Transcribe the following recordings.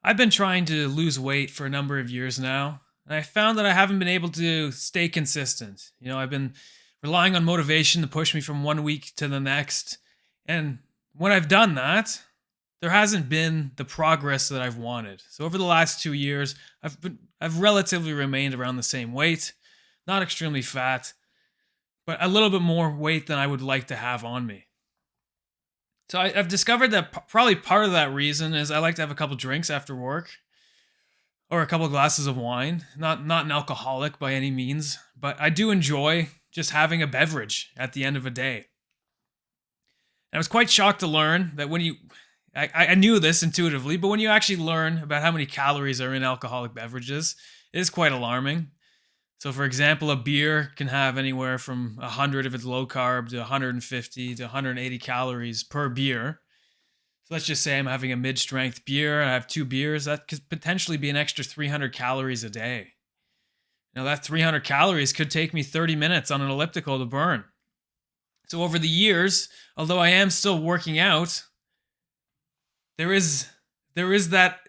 I've been trying to lose weight for a number of years now, and I found that I haven't been able to stay consistent. I've been relying on motivation to push me from one week to the next. And when I've done that, there hasn't been the progress that I've wanted. So over the last 2 years, I've relatively remained around the same weight, not extremely fat, but a little bit more weight than I would like to have on me. So I've discovered that probably part of that reason is I like to have a couple drinks after work or a couple glasses of wine. Not an alcoholic by any means, but I do enjoy just having a beverage at the end of a day. And I was quite shocked to learn that I knew this intuitively, but when you actually learn about how many calories are in alcoholic beverages, it is quite alarming. So, for example, a beer can have anywhere from 100 if it's low carb to 150 to 180 calories per beer. So let's just say I'm having a mid-strength beer. I have 2 beers. That could potentially be an extra 300 calories a day. Now, that 300 calories could take me 30 minutes on an elliptical to burn. So over the years, although I am still working out, there is that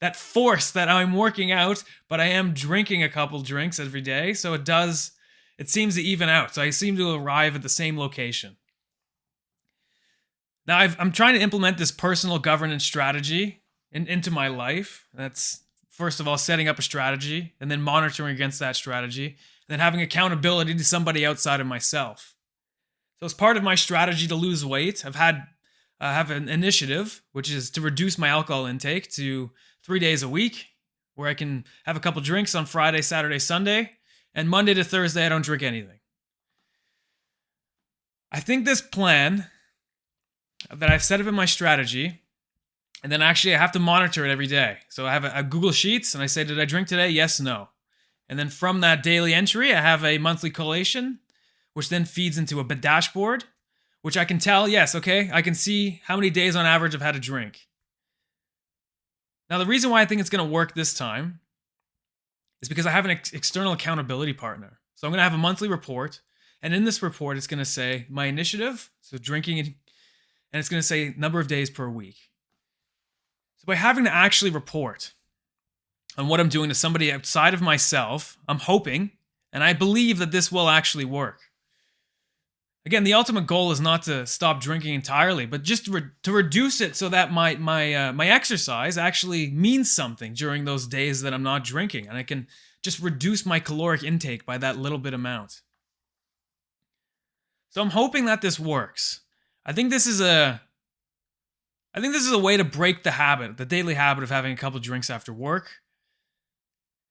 that force that I'm working out, but I am drinking a couple drinks every day. So it seems to even out. So I seem to arrive at the same location. Now I'm trying to implement this personal governance strategy into my life. That's first of all setting up a strategy and then monitoring against that strategy, and then having accountability to somebody outside of myself. So as part of my strategy to lose weight, I have an initiative, which is to reduce my alcohol intake to 3 days a week, where I can have a couple drinks on Friday, Saturday, Sunday, and Monday to Thursday, I don't drink anything. I think this plan that I've set up in my strategy, and then actually I have to monitor it every day. So I have a Google Sheets, and I say, did I drink today? Yes, no. And then from that daily entry, I have a monthly collation, which then feeds into a dashboard, which I can tell, yes, okay, I can see how many days on average I've had a drink. Now, the reason why I think it's going to work this time is because I have an external accountability partner. So I'm going to have a monthly report, and in this report, it's going to say my initiative, so drinking, and it's going to say number of days per week. So by having to actually report on what I'm doing to somebody outside of myself, I'm hoping, and I believe that this will actually work. Again, the ultimate goal is not to stop drinking entirely, but just to reduce it so that my exercise actually means something during those days that I'm not drinking, and I can just reduce my caloric intake by that little bit amount. So I'm hoping that this works. I think this is a way to break the daily habit of having a couple drinks after work,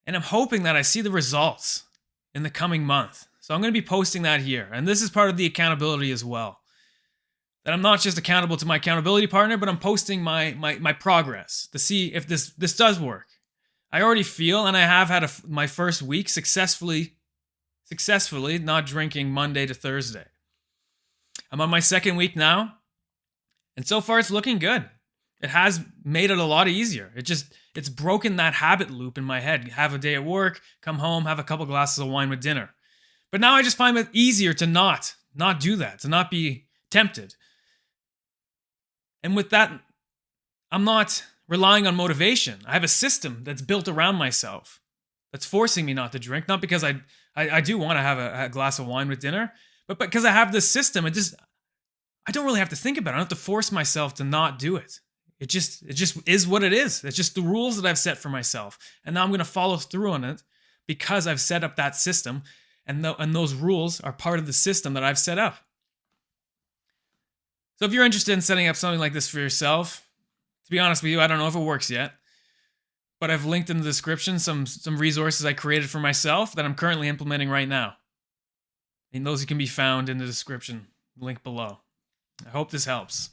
and I'm hoping that I see the results in the coming month. So I'm going to be posting that here. And this is part of the accountability as well. That I'm not just accountable to my accountability partner, but I'm posting my progress to see if this does work. I already feel, and I have had my first week successfully not drinking Monday to Thursday. I'm on my second week now, and so far it's looking good. It has made it a lot easier. It's broken that habit loop in my head. Have a day at work, come home, have a couple glasses of wine with dinner. But now I just find it easier to not do that, to not be tempted. And with that, I'm not relying on motivation. I have a system that's built around myself that's forcing me not to drink, not because I do want to have a glass of wine with dinner, but because I have this system. I don't really have to think about it. I don't have to force myself to not do it. It just is what it is. It's just the rules that I've set for myself. And now I'm going to follow through on it because I've set up that system. And those rules are part of the system that I've set up. So if you're interested in setting up something like this for yourself, to be honest with you, I don't know if it works yet. But I've linked in the description some resources I created for myself that I'm currently implementing right now. And those can be found in the description link below. I hope this helps.